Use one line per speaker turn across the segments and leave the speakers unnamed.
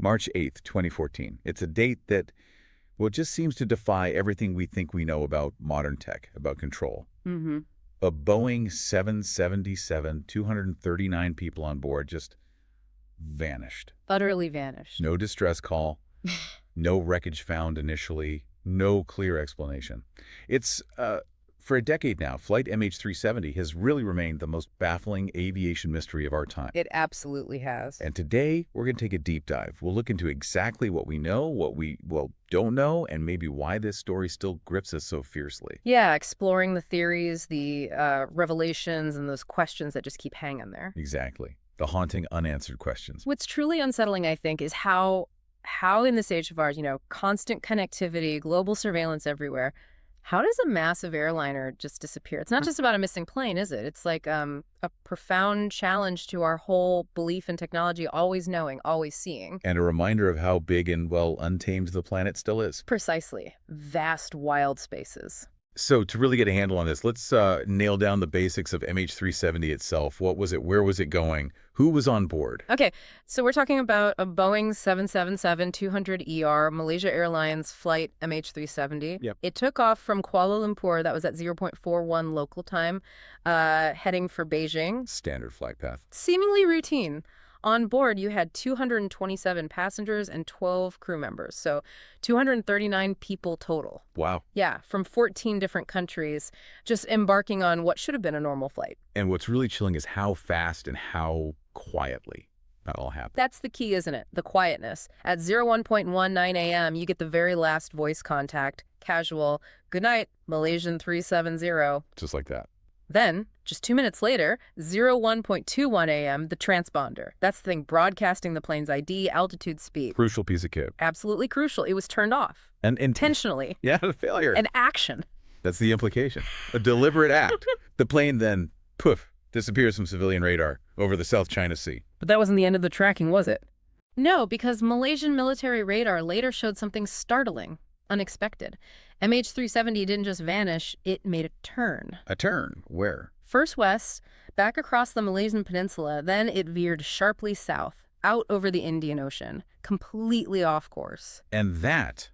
March 8th, 2014. It's a date that, well, it just seems to defy everything we think we know about modern tech, about control.
Mm-hmm.
A Boeing 777, 239 people on board, just vanished.
Utterly vanished.
No distress call, no wreckage found initially, no clear explanation. It's, for a decade now, Flight MH370 has really remained the most baffling aviation mystery of our time.
It absolutely has.
And today, we're going to take a deep dive. We'll look into exactly what we know, what we, well, don't know, and maybe why this story still grips us so fiercely.
Yeah, exploring the theories, the revelations, and those questions that just keep hanging there.
Exactly. The haunting, unanswered questions.
What's truly unsettling, I think, is how in this age of ours, constant connectivity, global surveillance everywhere, how does a massive airliner just disappear? It's not just about a missing plane, is it? It's like a profound challenge to our whole belief in technology, always knowing, always seeing.
And a reminder of how big and, well, untamed the planet still is.
Precisely. Vast, wild spaces.
So to really get a handle on this, let's nail down the basics of MH370 itself. What was it? Where was it going? Who was on board?
Okay, so we're talking about a Boeing 777-200ER Malaysia Airlines Flight MH370.
Yep.
It took off from Kuala Lumpur. That was at 0.41 local time, heading for Beijing.
Standard flight path.
Seemingly routine. On board, you had 227 passengers and 12 crew members, so 239 people total.
Wow.
Yeah, from 14 different countries, just embarking on what should have been a normal flight.
And what's really chilling is how fast and how quietly that all happened.
That's the key, isn't it? The quietness. At 01.19 a.m., you get the very last voice contact, casual, "Good night, Malaysian 370.
Just like that.
Then, just 2 minutes later, 01.21 a.m., the transponder. That's the thing broadcasting the plane's ID, altitude, speed.
Crucial piece of kit.
Absolutely crucial. It was turned off.
And
Intentionally.
Yeah, a failure.
An action.
That's the implication. A deliberate act. The plane then, poof, disappears from civilian radar over the South China Sea.
But that wasn't the end of the tracking, was it? No, because Malaysian military radar later showed something startling, unexpected. MH370 didn't just vanish, it made a turn.
A turn? Where?
First west, back across the Malaysian peninsula, then it veered sharply south, out over the Indian Ocean, completely off course.
And that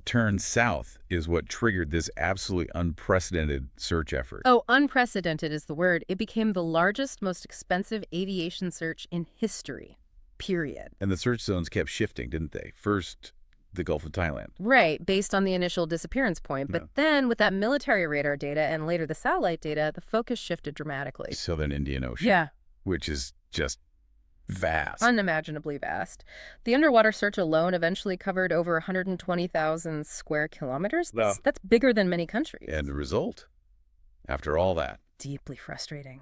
turn south is what triggered this absolutely unprecedented search effort.
Oh, unprecedented is the word. It became the largest, most expensive aviation search in history, period.
And the search zones kept shifting, didn't they? First, the Gulf of Thailand.
Right, based on the initial disappearance point. But then with that military radar data and later the satellite data, the focus shifted dramatically.
Southern Indian Ocean.
Yeah.
Which is just vast.
Unimaginably vast. The underwater search alone eventually covered over 120,000 square kilometers.
No.
That's bigger than many countries.
And the result? After all that?
Deeply frustrating.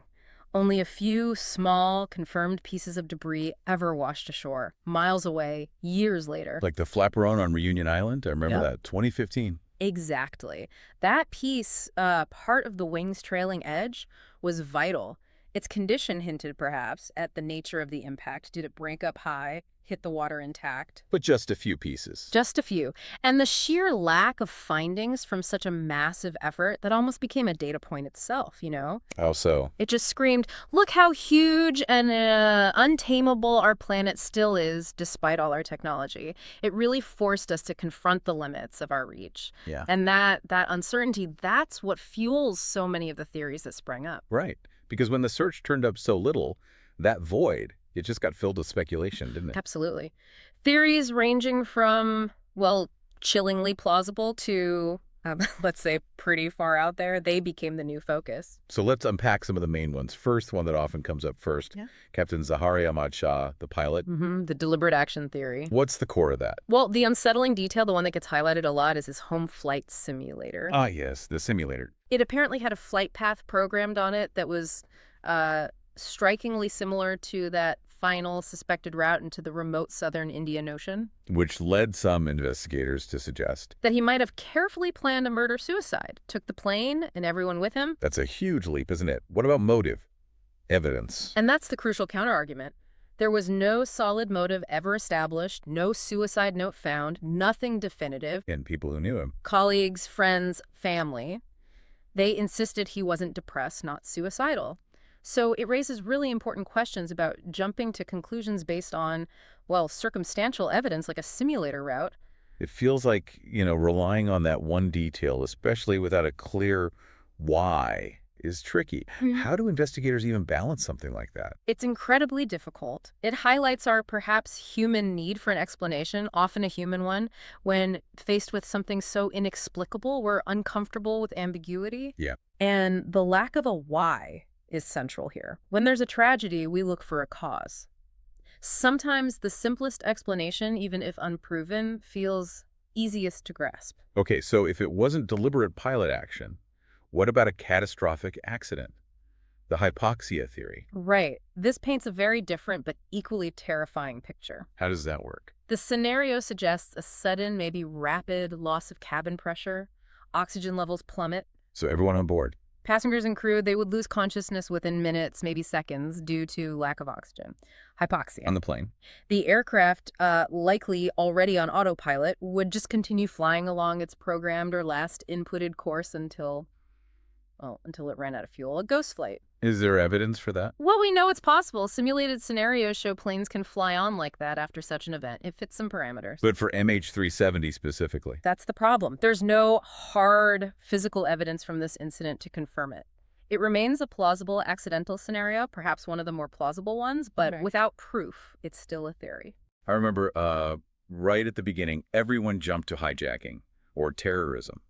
Only a few small, confirmed pieces of debris ever washed ashore, miles away, years later.
Like the flaperon on Reunion Island? I remember
Yep.
that. 2015.
Exactly. That piece, part of the wing's trailing edge, was vital. Its condition hinted, perhaps, at the nature of the impact. Did it break up high, hit the water intact?
But just a few pieces.
Just a few. And the sheer lack of findings from such a massive effort that almost became a data point itself,
How so?
It just screamed, look how huge and untamable our planet still is despite all our technology. It really forced us to confront the limits of our reach.
Yeah.
And that uncertainty, that's what fuels so many of the theories that sprang up.
Right. Because when the search turned up so little, that void, it just got filled with speculation, didn't it?
Absolutely. Theories ranging from, well, chillingly plausible to, let's say, pretty far out there, they became the new focus.
So let's unpack some of the main ones. First, one that often comes up first,
Yeah.
Captain Zahari Ahmad Shah, the pilot.
The deliberate action theory.
What's the core of that?
Well, the unsettling detail, the one that gets highlighted a lot, is his home flight simulator.
Ah, yes, the simulator.
It apparently had a flight path programmed on it that was strikingly similar to that final suspected route into the remote southern Indian Ocean.
Which led some investigators to suggest
That he might have carefully planned a murder-suicide, took the plane and everyone with him.
that's a huge leap, isn't it? What about motive? Evidence.
And that's the crucial counterargument. There was no solid motive ever established, no suicide note found, nothing definitive.
And people who knew him.
Colleagues, friends, family, they insisted he wasn't depressed, not suicidal. So it raises really important questions about jumping to conclusions based on, well, circumstantial evidence like a simulator route.
It feels like, relying on that one detail, especially without a clear why, is tricky. How do investigators even balance something like that?
It's incredibly difficult. It highlights our perhaps human need for an explanation, often a human one. When faced with something so inexplicable, we're uncomfortable with ambiguity.
Yeah.
And the lack of a why is central here. When there's a tragedy, we look for a cause. Sometimes the simplest explanation, even if unproven, feels easiest to grasp.
Okay, so if it wasn't deliberate pilot action, what about a catastrophic accident? The hypoxia theory.
Right. This paints a very different but equally terrifying picture.
How does that work?
The scenario suggests a sudden, maybe rapid loss of cabin pressure. Oxygen levels plummet.
So everyone on board.
Passengers and crew, they would lose consciousness within minutes, maybe seconds, due to lack of oxygen. Hypoxia.
On the plane.
The aircraft, likely already on autopilot, would just continue flying along its programmed or last inputted course until it ran out of fuel. A ghost flight.
Is there evidence for that?
Well, we know it's possible. Simulated scenarios show planes can fly on like that after such an event. It fits some parameters.
But for MH370 specifically?
That's the problem. There's no hard physical evidence from this incident to confirm it. It remains a plausible accidental scenario, perhaps one of the more plausible ones, but without proof, it's still a theory.
I remember right at the beginning, everyone jumped to hijacking or terrorism.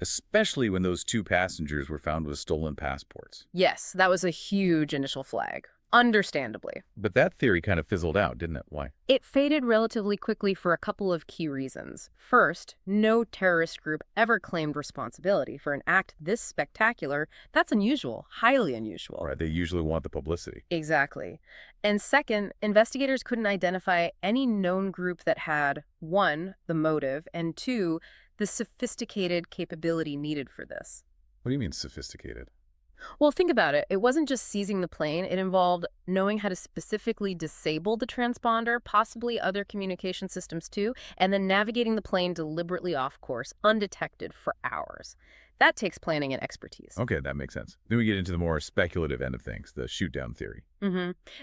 Especially when those 2 passengers were found with stolen passports.
Yes, that was a huge initial flag. Understandably.
But that theory kind of fizzled out, didn't it? Why?
It faded relatively quickly for a couple of key reasons. First, no terrorist group ever claimed responsibility for an act this spectacular. That's unusual, highly unusual.
Right, they usually want the publicity.
Exactly. And second, investigators couldn't identify any known group that had, 1, the motive, and 2, the sophisticated capability needed for this.
What do you mean sophisticated?
Well, think about it. It wasn't just seizing the plane. It involved knowing how to specifically disable the transponder, possibly other communication systems too, and then navigating the plane deliberately off course, undetected for hours. That takes planning and expertise.
Okay, that makes sense. Then we get into the more speculative end of things, the shoot-down theory.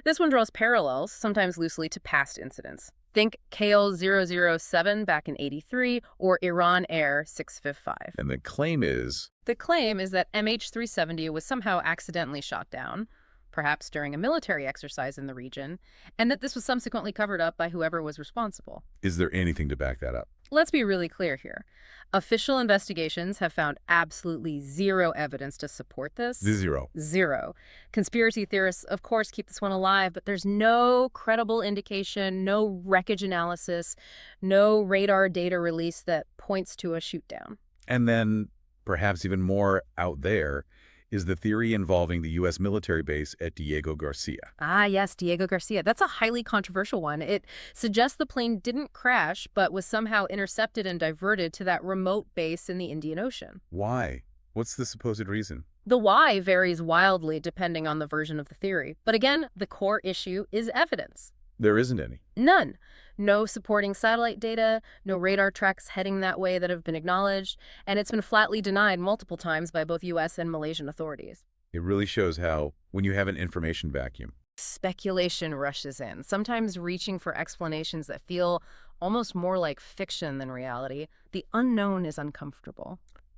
This one draws parallels, sometimes loosely, to past incidents. Think KL007 back in '83 or Iran Air 655.
And the claim is?
The claim is that MH370 was somehow accidentally shot down, perhaps during a military exercise in the region, and that this was subsequently covered up by whoever was responsible.
Is there anything to back that up?
Let's be really clear here. Official investigations have found absolutely zero evidence to support this.
Zero.
Zero. Conspiracy theorists, of course, keep this one alive, but there's no credible indication, no wreckage analysis, no radar data release that points to a shoot-down.
And then, perhaps even more out there, is the theory involving the U.S. military base at Diego Garcia.
Ah, yes, Diego Garcia. That's a highly controversial one. It suggests the plane didn't crash, but was somehow intercepted and diverted to that remote base in the Indian Ocean.
Why? What's the supposed reason?
The why varies wildly depending on the version of the theory. But again, the core issue is evidence.
There isn't any.
None. No supporting satellite data, no radar tracks heading that way that have been acknowledged, and it's been flatly denied multiple times by both U.S. and Malaysian authorities.
It really shows how, when you have an information vacuum,
speculation rushes in, sometimes reaching for explanations that feel almost more like fiction than reality. The unknown is uncomfortable.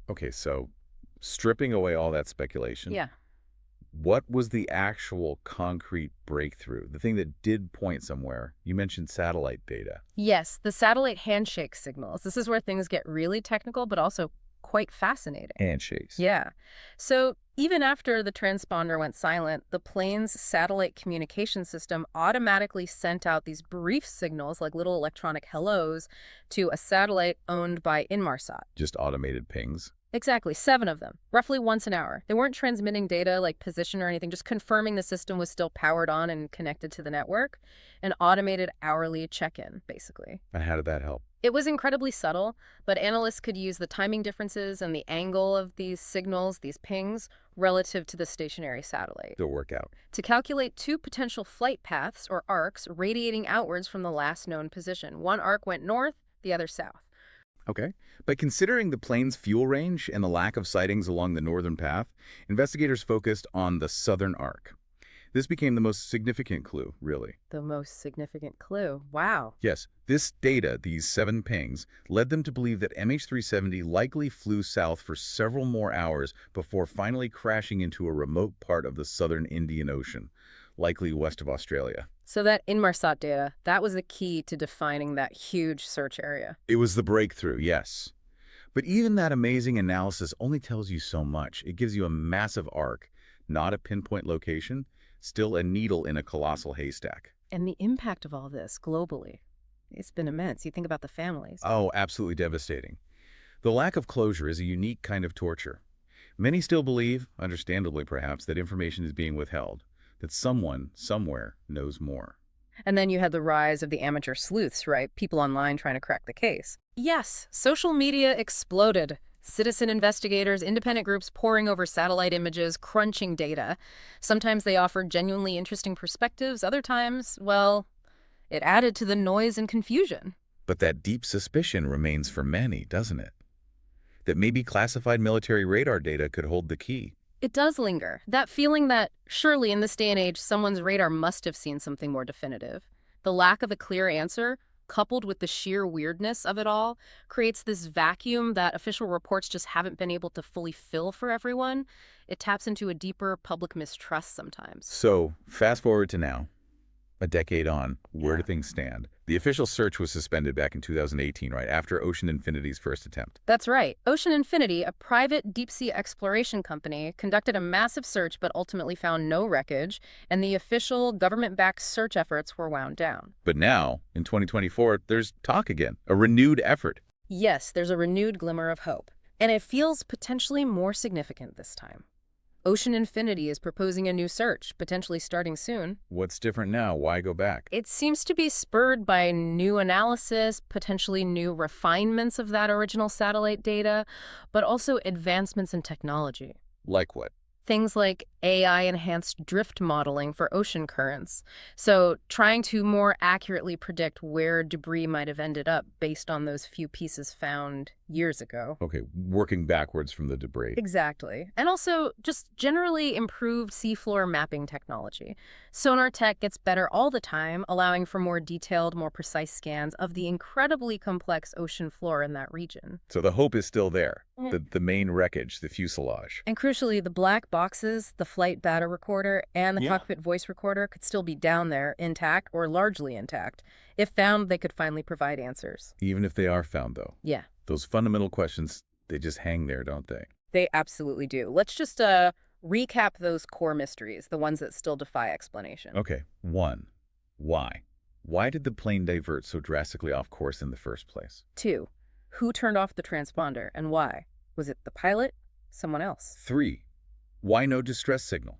Okay, so stripping away all that speculation.
Yeah.
What was the actual concrete breakthrough? The thing that did point somewhere? You mentioned satellite data.
Yes, the satellite handshake signals. This is where things get really technical, but also quite fascinating.
Handshakes.
Yeah. So even after the transponder went silent, the plane's satellite communication system automatically sent out these brief signals, like little electronic hellos, to a satellite owned by Inmarsat.
Just automated pings.
Exactly, 7 of them, roughly once an hour. They weren't transmitting data like position or anything, just confirming the system was still powered on and connected to the network. An automated hourly check-in, basically.
And how did that help?
It was incredibly subtle, but analysts could use the timing differences and the angle of these signals, these pings, relative to the stationary satellite.
To work out.
To calculate 2 potential flight paths, or arcs, radiating outwards from the last known position. One arc went north, the other south.
Okay. But considering the plane's fuel range and the lack of sightings along the northern path, investigators focused on the southern arc. This became the most significant clue, really.
The most significant clue. Wow.
Yes, this data, these 7 pings, led them to believe that MH370 likely flew south for several more hours before finally crashing into a remote part of the southern Indian Ocean, likely west of Australia.
So that Inmarsat data, that was the key to defining that huge search area.
It was the breakthrough, yes. But even that amazing analysis only tells you so much. It gives you a massive arc, not a pinpoint location, still a needle in a colossal haystack.
And the impact of all this globally, it's been immense. You think about the families.
Oh, absolutely devastating. The lack of closure is a unique kind of torture. Many still believe, understandably perhaps, that information is being withheld, that someone, somewhere, knows more.
And then you had the rise of the amateur sleuths, right? People online trying to crack the case. Yes, social media exploded. Citizen investigators, independent groups poring over satellite images, crunching data. Sometimes they offered genuinely interesting perspectives. Other times, well, it added to the noise and confusion.
But that deep suspicion remains for many, doesn't it? That maybe classified military radar data could hold the key.
It does linger. That feeling that, surely in this day and age, someone's radar must have seen something more definitive. The lack of a clear answer, coupled with the sheer weirdness of it all, creates this vacuum that official reports just haven't been able to fully fill for everyone. It taps into a deeper public mistrust sometimes.
So, fast forward to now. A decade on, where do things stand? The official search was suspended back in 2018, right after Ocean Infinity's first attempt.
That's right. Ocean Infinity, a private deep-sea exploration company, conducted a massive search but ultimately found no wreckage, and the official government-backed search efforts were wound down.
But now, in 2024, there's talk again, a renewed effort.
Yes, there's a renewed glimmer of hope, and it feels potentially more significant this time. Ocean Infinity is proposing a new search, potentially starting soon.
What's different now? Why go back?
It seems to be spurred by new analysis, potentially new refinements of that original satellite data, but also advancements in technology.
Like what?
Things like AI-enhanced drift modeling for ocean currents. So trying to more accurately predict where debris might have ended up based on those few pieces found years ago.
Okay, working backwards from the debris.
Exactly. And also just generally improved seafloor mapping technology. Sonar tech gets better all the time, allowing for more detailed, more precise scans of the incredibly complex ocean floor in that region.
So the hope is still there. The main wreckage, the fuselage.
And crucially, the black boxes, the flight data recorder, and the cockpit voice recorder could still be down there, intact or largely intact. If found, they could finally provide answers.
Even if they are found, though.
Yeah.
Those fundamental questions, they just hang there, don't they?
They absolutely do. Let's just recap those core mysteries, the ones that still defy explanation.
Okay. 1. Why? Why did the plane divert so drastically off course in the first place?
2. Who turned off the transponder and why? Was it the pilot? Someone else?
3. Why no distress signal?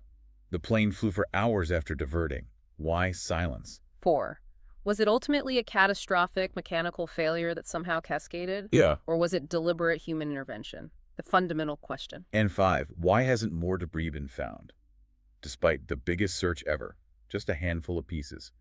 The plane flew for hours after diverting. Why silence?
4. Was it ultimately a catastrophic mechanical failure that somehow cascaded?
Yeah.
Or was it deliberate human intervention? The fundamental question.
And 5. Why hasn't more debris been found? Despite the biggest search ever, just a handful of pieces.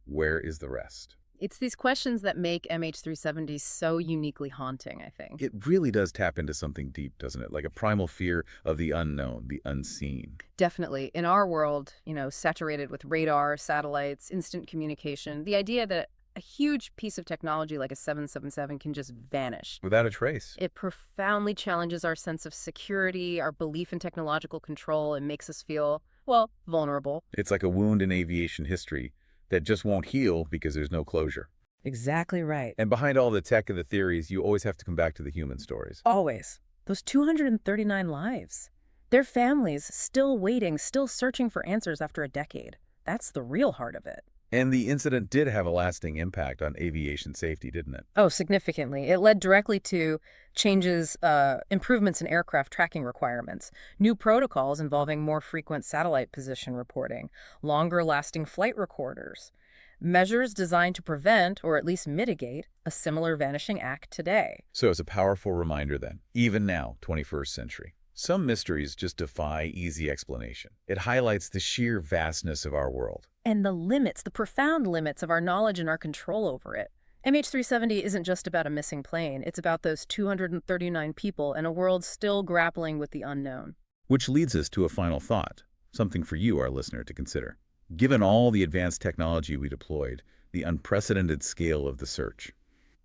Where is the rest?
It's these questions that make MH370 so uniquely haunting, I think.
It really does tap into something deep, doesn't it? Like a primal fear of the unknown, the unseen.
Definitely. In our world, saturated with radar, satellites, instant communication, the idea that a huge piece of technology like a 777 can just vanish.
Without a trace.
It profoundly challenges our sense of security, our belief in technological control, and makes us feel, well, vulnerable.
It's like a wound in aviation history that just won't heal because there's no closure.
Exactly right.
And behind all the tech and the theories, you always have to come back to the human stories.
Always. Those 239 lives. Their families still waiting, still searching for answers after a decade. That's the real heart of it.
And the incident did have a lasting impact on aviation safety, didn't it?
Oh, significantly. It led directly to changes, improvements in aircraft tracking requirements, new protocols involving more frequent satellite position reporting, longer-lasting flight recorders, measures designed to prevent, or at least mitigate, a similar vanishing act today.
So it's a powerful reminder then, even now, 21st century. Some mysteries just defy easy explanation. It highlights the sheer vastness of our world.
And the limits, the profound limits of our knowledge and our control over it. MH370 isn't just about a missing plane. It's about those 239 people in a world still grappling with the unknown.
Which leads us to a final thought. Something for you, our listener, to consider. Given all the advanced technology we deployed, the unprecedented scale of the search,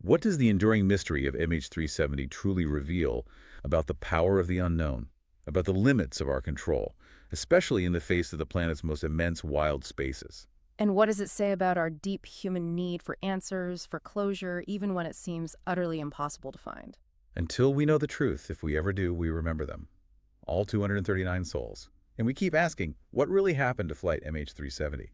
what does the enduring mystery of MH370 truly reveal about the power of the unknown, about the limits of our control, especially in the face of the planet's most immense wild spaces?
And what does it say about our deep human need for answers, for closure, even when it seems utterly impossible to find?
Until we know the truth, if we ever do, we remember them. All 239 souls. And we keep asking, what really happened to Flight MH370?